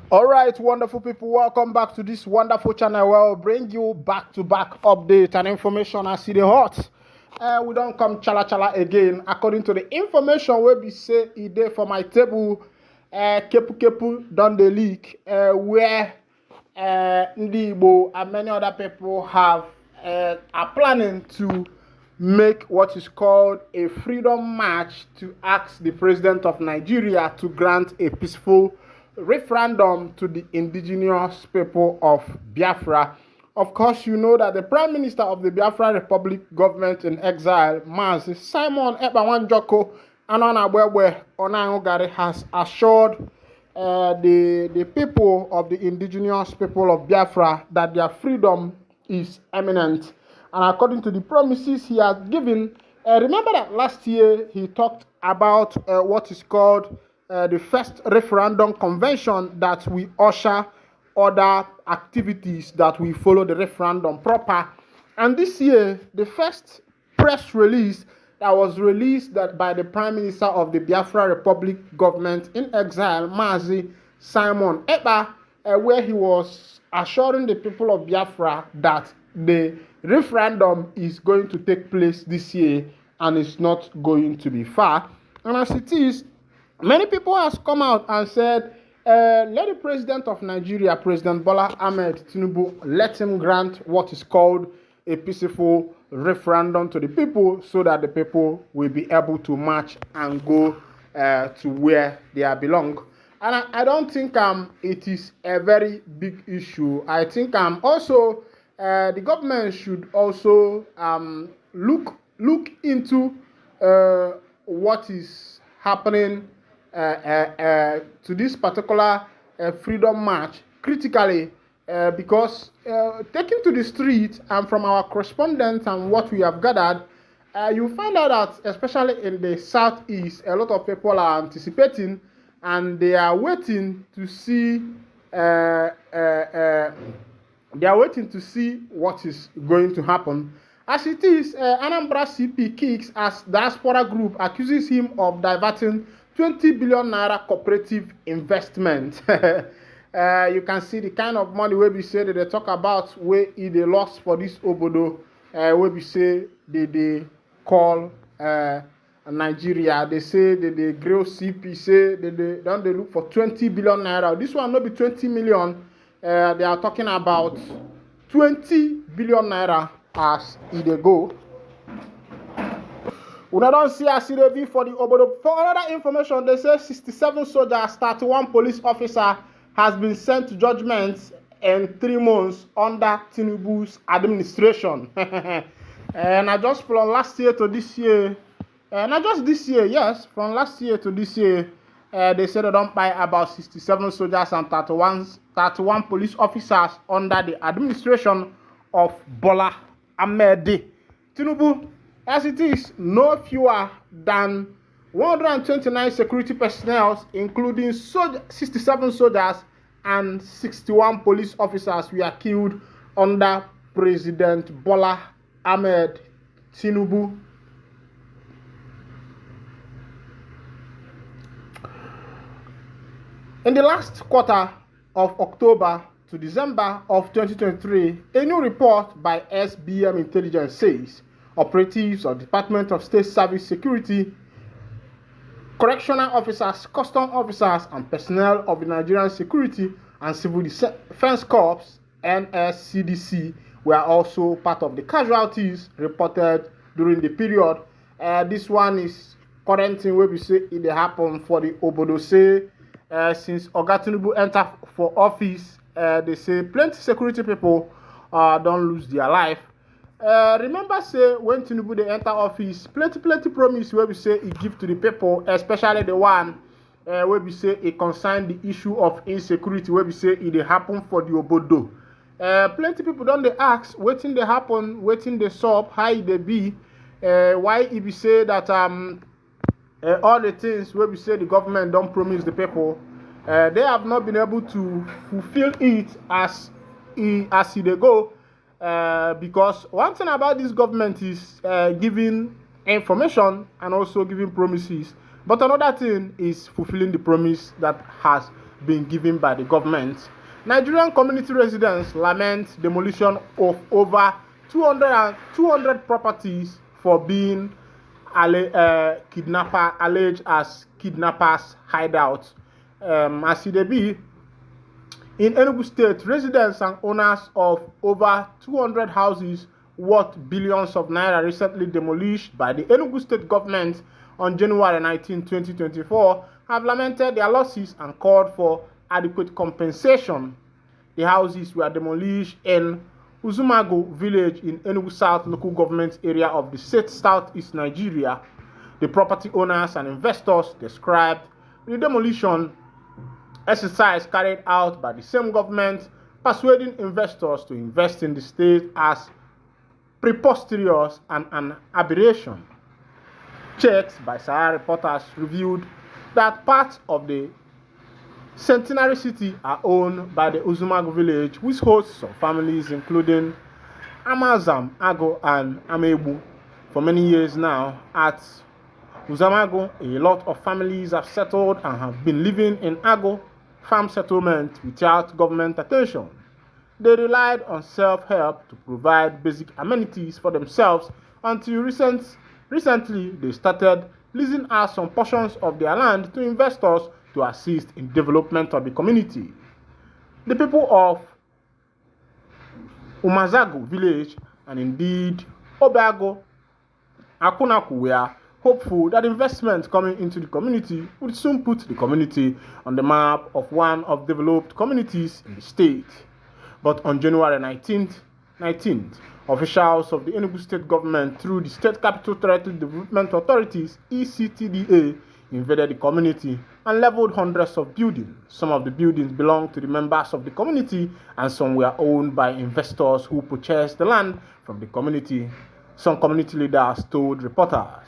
All right, wonderful people, welcome back to this wonderful channel where we'll bring you back-to-back update and information as it is hot. We don't come chala again. According to the information where we say it there for my table, kepu done the leak, where Ndibo and many other people have are planning to make what is called a freedom march to ask the president of Nigeria to grant a peaceful referendum to the indigenous people of Biafra. Of course, you know that the Prime Minister of the Biafra Republic government in exile, Mazi Simon Ekpa Anana Onangogari, has assured the people of the indigenous people of Biafra that their freedom is imminent. And according to the promises he has given, remember that last year he talked about what is called the first referendum convention that we usher other activities that we follow the referendum proper. And this year, the first press release that was released by the Prime Minister of the Biafra Republic government in exile, Mazi Simon Ekpa, where he was assuring the people of Biafra that the referendum is going to take place this year and it's not going to be far. And as it is, many people have come out and said, let the president of Nigeria, President Bola Ahmed Tinubu, let him grant what is called a peaceful referendum to the people so that the people will be able to march and go to where they belong. And I don't think it is a very big issue. I think also the government should also look into what is happening to this particular freedom march critically, because taken to the street and from our correspondents and what we have gathered, you find out that especially in the southeast, a lot of people are anticipating and they are waiting to see what is going to happen. As it is, Anambra CP Kicks as diaspora group accuses him of diverting 20 billion naira cooperative investment. You can see the kind of money where we say that they talk about where they lost for this obodo, where we say they call Nigeria. They say that the grill CP say they don't they look for 20 billion naira. This one not be 20 million. They are talking about 20 billion naira as they go. We don't see a CDB for the obodo. For another information, they say 67 soldiers, 31 police officer has been sent to judgment in 3 months under Tinubu's administration. And I just from last year to this year, not just this year, yes, from last year to this year, they said they don't buy about 67 soldiers and 31 police officers under the administration of Bola Ahmed Tinubu. As it is, no fewer than 129 security personnel, including 67 soldiers and 61 police officers, were killed under President Bola Ahmed Tinubu. In the last quarter of October to December of 2023, a new report by SBM Intelligence says operatives of Department of State Service Security, correctional officers, custom officers, and personnel of the Nigerian Security and Civil Defense Corps (NSCDC) were also part of the casualties reported during the period. This one is current thing where we say it happened for the obodo. Say since Oga Tinubu entered for office, they say plenty security people don't lose their life. Remember say when Tinubu they enter office, plenty promise where we say he give to the people, especially the one where we say it concern the issue of insecurity, where we say it happen for the obodo. Plenty people don't they ask waiting they happen, waiting they solve, how they be, why it be say that all the things where we say the government don't promise the people, they have not been able to fulfill it as they go. Because one thing about this government is giving information and also giving promises, but another thing is fulfilling the promise that has been given by the government. Nigerian community residents lament demolition of over 200 properties for being alleged as kidnappers' hideouts. As it be, in Enugu State, residents and owners of over 200 houses worth billions of naira recently demolished by the Enugu State government on January 19, 2024, have lamented their losses and called for adequate compensation. The houses were demolished in Uzumago village in Enugu South local government area of the state southeast Nigeria. The property owners and investors described the demolition exercise carried out by the same government, persuading investors to invest in the state as preposterous and an aberration. Checks by Sahara reporters revealed that parts of the centenary city are owned by the Uzumago village, which hosts some families including Amazam, Ago, and Amebu. For many years now, at Uzumago, a lot of families have settled and have been living in Ago farm settlement without government attention. They relied on self-help to provide basic amenities for themselves until recently they started leasing out some portions of their land to investors to assist in development of the community. The people of Umazago village and indeed Obago, Akunaku were hopeful that investment coming into the community would soon put the community on the map of one of developed communities in the state. But on January 19th, officials of the Enugu State government through the State Capital Territory Development Authorities (ECTDA) invaded the community and leveled hundreds of buildings. Some of the buildings belonged to the members of the community and some were owned by investors who purchased the land from the community. Some community leaders told reporters.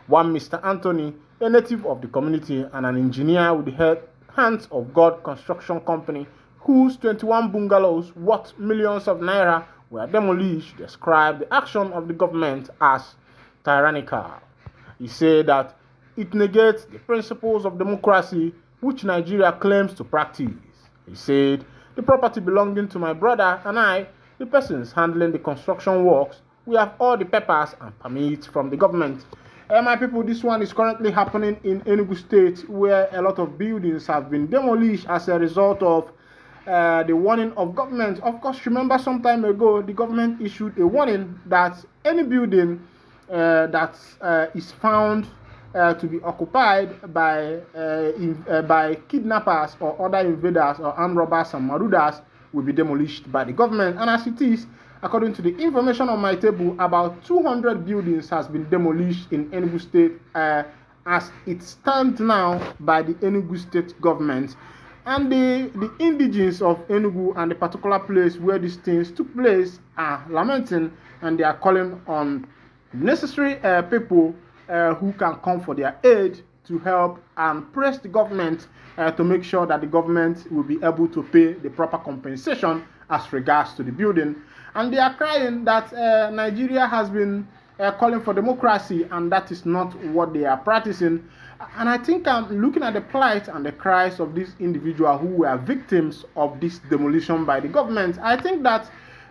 One Mr. Anthony, a native of the community and an engineer with the Hands of God Construction Company, whose 21 bungalows worth millions of naira were demolished, described the action of the government as tyrannical. He said that it negates the principles of democracy which Nigeria claims to practice. He said, the property belonging to my brother and I, the persons handling the construction works, we have all the papers and permits from the government. My people, this one is currently happening in Enugu State, where a lot of buildings have been demolished as a result of the warning of government. Of course, remember some time ago, the government issued a warning that any building that is found to be occupied by kidnappers or other invaders or armed robbers and marauders will be demolished by the government. And as it is, according to the information on my table, about 200 buildings has been demolished in Enugu State as it stands now by the Enugu State government. And the indigenes of Enugu and the particular place where these things took place are lamenting, and they are calling on necessary people who can come for their aid to help and press the government to make sure that the government will be able to pay the proper compensation as regards to the building. And they are crying that Nigeria has been calling for democracy, and that is not what they are practicing. And I think I'm looking at the plight and the cries of these individuals who were victims of this demolition by the government. I think that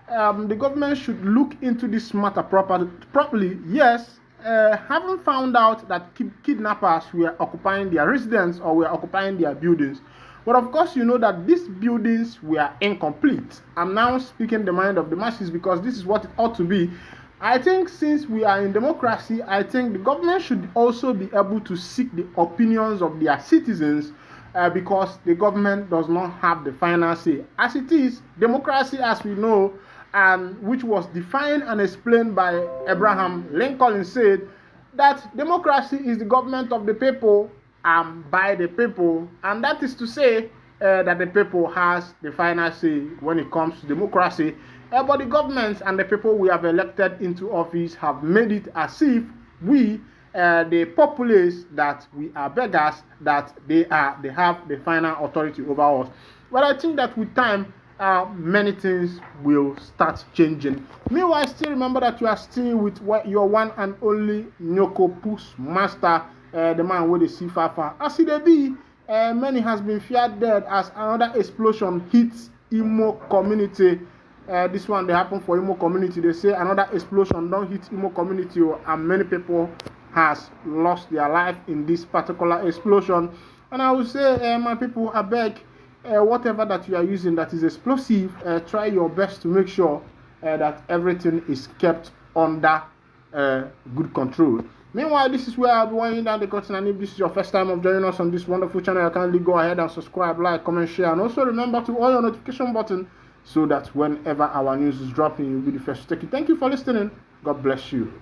the government should look into this matter properly. Yes, having found out that kidnappers were occupying their residence or were occupying their buildings. But of course, you know that these buildings were incomplete. I'm now speaking the mind of the masses because this is what it ought to be. I think since we are in democracy, I think the government should also be able to seek the opinions of their citizens because the government does not have the final say. As it is, democracy as we know, which was defined and explained by Abraham Lincoln, said that democracy is the government of the people and by the people, and that is to say that the people has the final say when it comes to democracy. But the government and the people we have elected into office have made it as if we, the populace, that we are beggars, that they have the final authority over us. But I think that with time, many things will start changing. Meanwhile, still remember that you are still with your one and only Nyoko Puss Master, the man with the see fafa. As it be, Many has been feared dead as another explosion hits Imo community. This one they happen for Imo community. They say another explosion don't hit Imo community, and many people has lost their life in this particular explosion. And I would say, my people, I beg, whatever that you are using that is explosive, try your best to make sure that everything is kept under good control. Meanwhile, this is where I'll be winding down the curtain, and if this is your first time of joining us on this wonderful channel, you kindly go ahead and subscribe, like, comment, share, and also remember to on your notification button so that whenever our news is dropping, you'll be the first to take it. Thank you for listening. God bless you.